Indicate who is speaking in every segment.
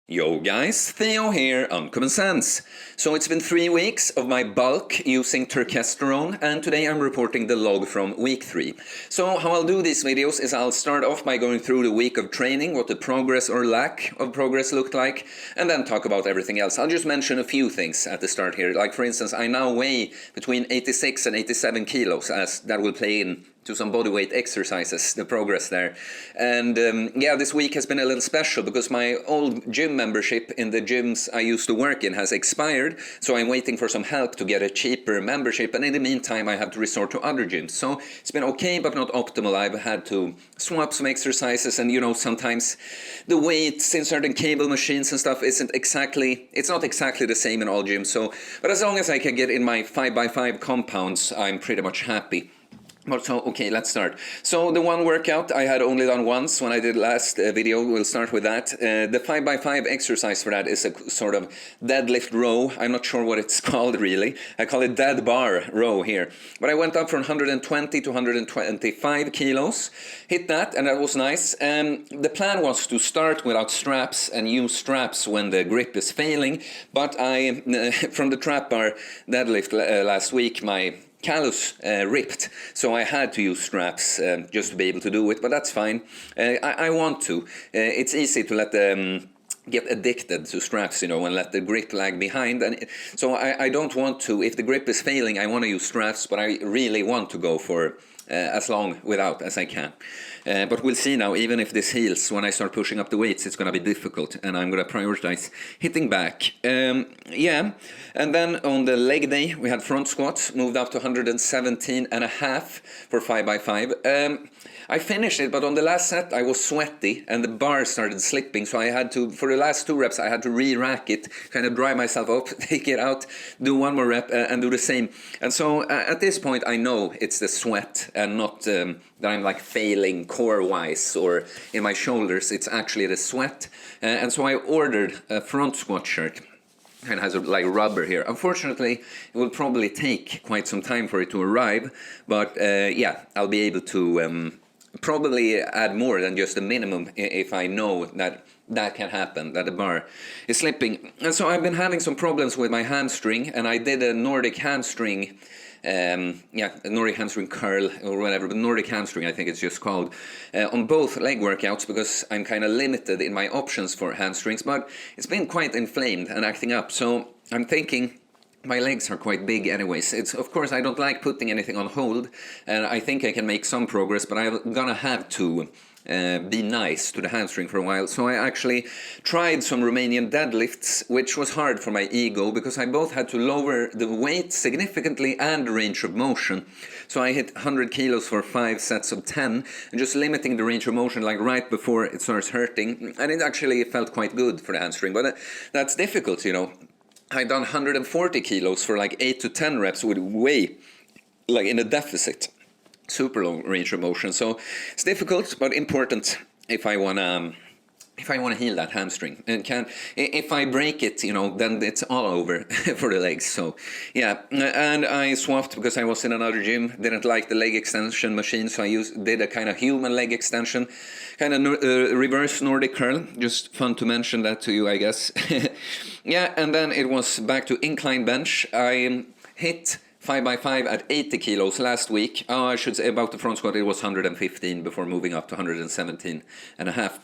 Speaker 1: Yo guys, Theo here, Uncommon Sense. So it's been 3 weeks of my bulk using Turkesterone, and today I'm reporting the log from week 3. So how I'll do these videos is I'll start off by going through the week of training, what the progress or lack of progress looked like, and then talk about everything else. I'll just mention a few things at the start here, like for instance I now weigh between 86 and 87 kilos, as that will play in to some bodyweight exercises, the progress there. And yeah, this week has been a little special because my old gym membership in the gyms I used to work in has expired, so I'm waiting for some help to get a cheaper membership, and in the meantime I have to resort to other gyms. So it's been okay but not optimal. I've had to swap some exercises, and you know, sometimes the weights in certain cable machines and stuff it's not exactly the same in all gyms. So, but as long as I can get in my 5x5 compounds, I'm pretty much happy. So, okay, let's start. So the one workout I had only done once when I did last video, we'll start with that. The 5x5 exercise for that is a sort of deadlift row. I'm not sure what it's called really. I call it dead bar row here. But I went up from 120 to 125 kilos, hit that, and that was nice. The plan was to start without straps and use straps when the grip is failing, but I, from the trap bar deadlift last week, my callus ripped, so I had to use straps just to be able to do it, but that's fine. I want to. It's easy to let them get addicted to straps, you know, and let the grip lag behind. And so I don't want to, if the grip is failing, I want to use straps, but I really want to go for as long without as I can. But we'll see now, even if this heals, when I start pushing up the weights, it's going to be difficult, and I'm going to prioritize hitting back. Yeah, and then on the leg day, we had front squats, moved up to 117.5 for 5x5. I finished it, but on the last set I was sweaty and the bar started slipping, so I had to, for the last 2 reps, I had to re-rack it, kind of dry myself up, take it out, do 1 more rep and do the same. And so at this point I know it's the sweat and not that I'm like failing core-wise or in my shoulders, it's actually the sweat. And so I ordered a front squat shirt. It has like rubber here. Unfortunately, it will probably take quite some time for it to arrive, but yeah, I'll be able to probably add more than just the minimum if I know that that can happen, that the bar is slipping. And so I've been having some problems with my hamstring, and I did a Nordic hamstring, a Nordic hamstring curl or whatever, but Nordic hamstring I think it's just called, on both leg workouts because I'm kind of limited in my options for hamstrings, but it's been quite inflamed and acting up, so I'm thinking my legs are quite big anyways. It's, of course, I don't like putting anything on hold, and I think I can make some progress, but I'm gonna have to be nice to the hamstring for a while. So I actually tried some Romanian deadlifts, which was hard for my ego because I both had to lower the weight significantly and the range of motion. So I hit 100 kilos for 5 sets of 10 and just limiting the range of motion like right before it starts hurting, and it actually felt quite good for the hamstring, but that's difficult, you know. I'd done 140 kilos for like 8 to 10 reps with way like in a deficit, super long range of motion. So it's difficult but important if I wanna heal that hamstring. And if I break it, you know, then it's all over for the legs. So yeah, and I swapped because I was in another gym, didn't like the leg extension machine, so I did a kind of human leg extension, kind of reverse Nordic curl. Just fun to mention that to you, I guess. Yeah, and then it was back to incline bench. I hit 5x5 at 80 kilos last week. I should say about the front squat it was 115 before moving up to 117.5.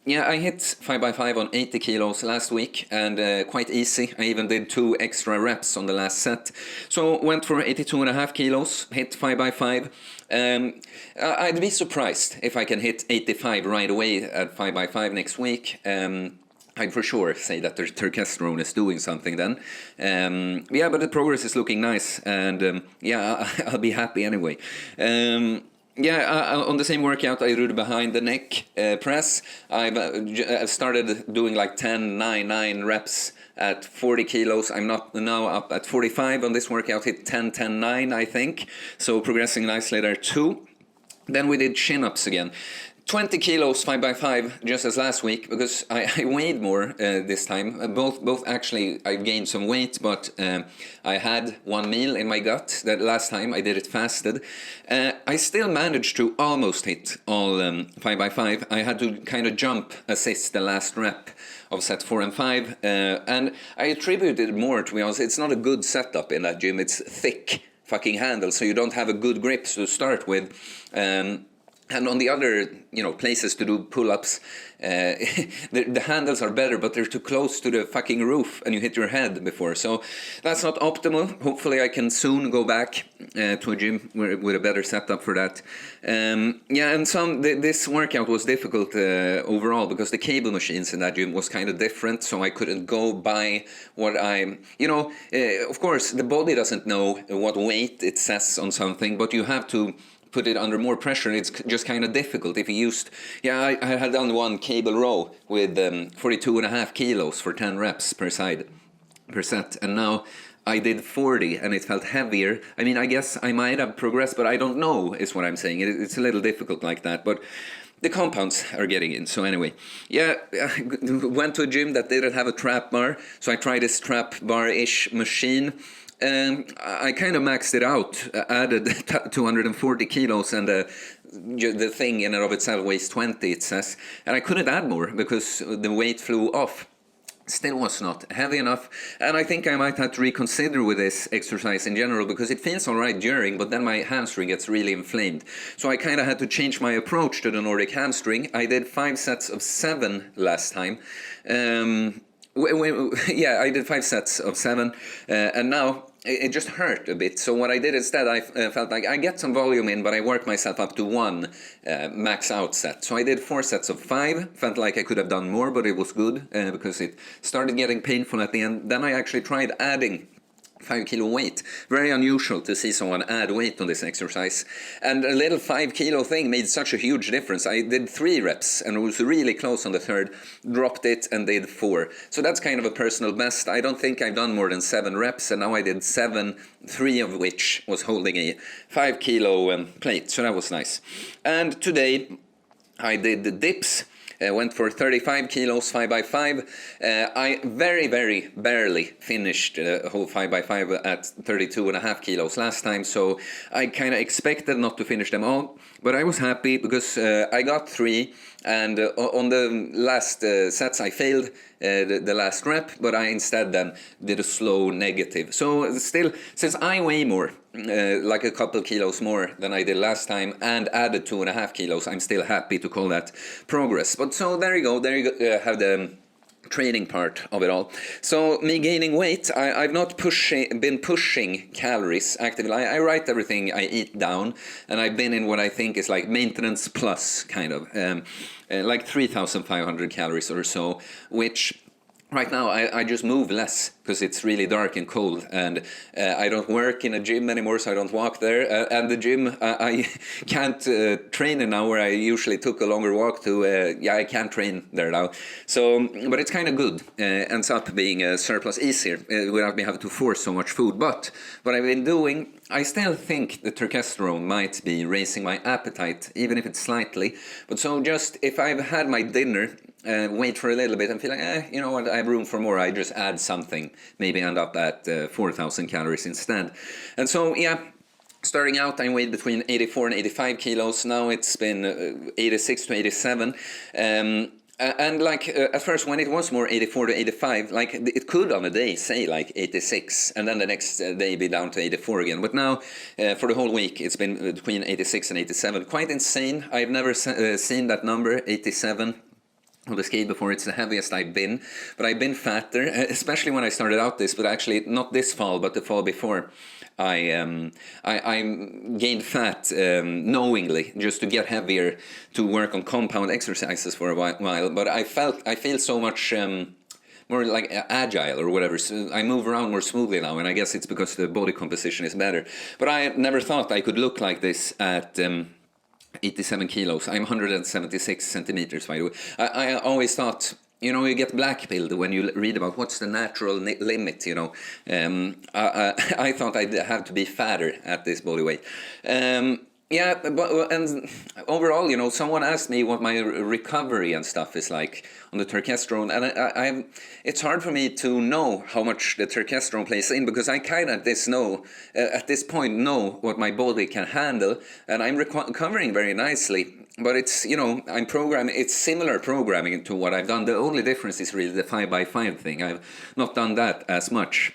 Speaker 1: Yeah, I hit 5x5 on 80 kilos last week, and quite easy. I even did 2 extra reps on the last set. So went for 82.5 kilos, hit 5x5. I'd be surprised if I can hit 85 right away at 5x5 next week. I'd for sure say that the Turkesterone is doing something then. Yeah, but the progress is looking nice, and yeah, I'll be happy anyway. Yeah, on the same workout I do the behind the neck press. I've started doing like 10-9 reps at 40 kilos. I'm not now up at 45 on this workout, hit 10-10-9 I think, so progressing nicely there too. Then we did chin-ups again. 20 kilos 5x5 just as last week, because I weighed more this time. Both actually I gained some weight, but I had one meal in my gut. That last time I did it fasted. I still managed to almost hit all 5x5. I had to kind of jump assist the last rep of set 4 and 5, and I attributed it more, to be honest. It's not a good setup in that gym. It's thick fucking handles, so you don't have a good grip to start with. And on the other, places to do pull-ups, the handles are better, but they're too close to the fucking roof and you hit your head before. So that's not optimal. Hopefully I can soon go back to a gym with a better setup for that. And this workout was difficult overall, because the cable machines in that gym was kind of different, so I couldn't go by what of course the body doesn't know what weight it says on something, but you have to put it under more pressure, and it's just kind of difficult. If you used, I had done one cable row with 42.5 kilos for 10 reps per set, and now I did 40 and it felt heavier. I mean, I guess I might have progressed, but I don't know, is what I'm saying. It's a little difficult like that, but the compounds are getting in. So anyway, I went to a gym that didn't have a trap bar, so I tried this trap bar-ish machine. I kind of maxed it out, added 240 kilos, and the thing in and of itself weighs 20, it says. And I couldn't add more because the weight flew off. Still was not heavy enough, and I think I might have to reconsider with this exercise in general, because it feels alright during, but then my hamstring gets really inflamed. So I kind of had to change my approach to the Nordic hamstring. I did 5 sets of 7 last time. I did 5 sets of 7, and now it just hurt a bit. So what I did instead, I felt like I get some volume in, but I worked myself up to 1 max out set. So I did 4 sets of 5, felt like I could have done more, but it was good because it started getting painful at the end. Then I actually tried adding 5 kilo weight. Very unusual to see someone add weight on this exercise. And a little 5 kilo thing made such a huge difference. I did 3 reps and was really close on the third, dropped it and did 4. So that's kind of a personal best. I don't think I've done more than 7 reps, and now I did 7, 3 of which was holding a 5 kilo plate. So that was nice. And today I did the dips. Went for 35 kilos 5x5. I very, very barely finished a whole 5x5 at 32.5 kilos last time, so I kind of expected not to finish them all, but I was happy because I got 3, and on the last sets I failed the last rep, but I instead then did a slow negative. So still, since I weigh more, like a couple kilos more than I did last time, and added 2.5 kilos, I'm still happy to call that progress. But so there you go, have the training part of it all. So me gaining weight, I've not been pushing calories actively. I write everything I eat down, and I've been in what I think is like maintenance plus, kind of like 3,500 calories or so, which right now I just move less because it's really dark and cold, and I don't work in a gym anymore, so I don't walk there. And the gym, I can't train in now, where I usually took a longer walk to. I can't train there now. So, but it's kind of good. Ends up being a surplus easier without me having to force so much food. But what I've been doing, I still think the turkesterone might be raising my appetite, even if it's slightly. But so just if I've had my dinner, wait for a little bit and feel like, you know what, I have room for more, I just add something, maybe end up at 4,000 calories instead. And so, starting out, I weighed between 84 and 85 kilos. Now it's been 86 to 87. And like at first, when it was more 84 to 85, like it could on a day say like 86, and then the next day be down to 84 again. But now for the whole week, it's been between 86 and 87. Quite insane. I've never seen that number, 87. On the scale before. It's the heaviest I've been, but I've been fatter, especially when I started out this, but actually not this fall, but the fall before. I gained fat knowingly, just to get heavier, to work on compound exercises for a while, but I feel so much more like agile or whatever, so I move around more smoothly now, and I guess it's because the body composition is better. But I never thought I could look like this at 87 kilos. I'm 176 centimeters, by the way. I always thought, you get black-pilled when you read about what's the natural limit, I thought I'd have to be fatter at this body weight. Yeah, but and overall, someone asked me what my recovery and stuff is like on the turkesterone, and it's hard for me to know how much the turkesterone plays in, because I kind of at this point know what my body can handle, and I'm recovering very nicely. But it's I'm programming. It's similar programming to what I've done. The only difference is really the 5x5 thing. I've not done that as much.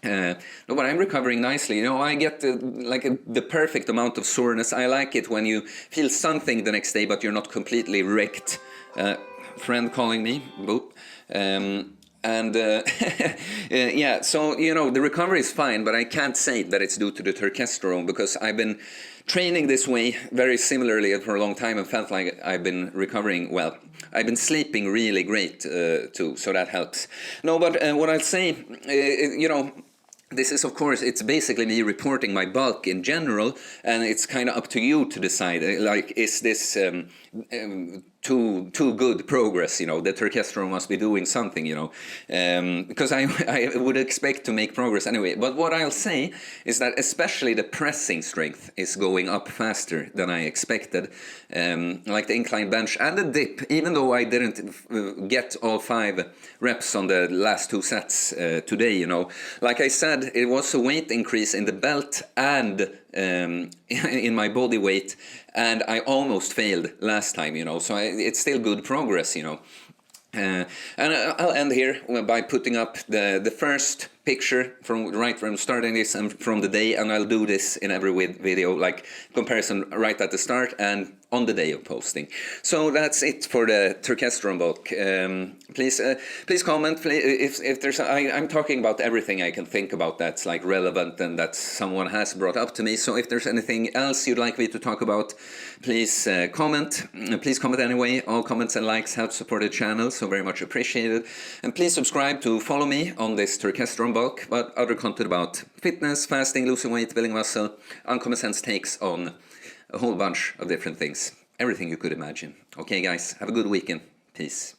Speaker 1: No, but I'm recovering nicely. I get the perfect amount of soreness. I like it when you feel something the next day, but you're not completely wrecked. Friend calling me, boop. And yeah, so the recovery is fine, but I can't say that it's due to the turkesterone, because I've been training this way very similarly for a long time and felt like I've been recovering well. I've been sleeping really great too, so that helps. No, but what I'll say, this is, of course, it's basically me reporting my bulk in general, and it's kind of up to you to decide, like, is this too good progress? The turkesterone must be doing something, because I would expect to make progress anyway. But what I'll say is that especially the pressing strength is going up faster than I expected, like the incline bench and the dip, even though I didn't get all 5 reps on the last 2 sets today. Like I said, it was a weight increase in the belt and in my body weight, and I almost failed last time, so it's still good progress, and I'll end here by putting up the first picture from starting this and from the day, and I'll do this in every video, like comparison right at the start and on the day of posting. So that's it for the turkesterone bulk. Please comment if there's I'm talking about everything I can think about that's like relevant and that someone has brought up to me. So if there's anything else you'd like me to talk about, please comment. Please comment anyway. All comments and likes help support the channel, so very much appreciated. And please subscribe to follow me on this turkesterone bulk, but other content about fitness, fasting, losing weight, building muscle, uncommon sense takes on a whole bunch of different things. Everything you could imagine. Okay, guys, have a good weekend. Peace.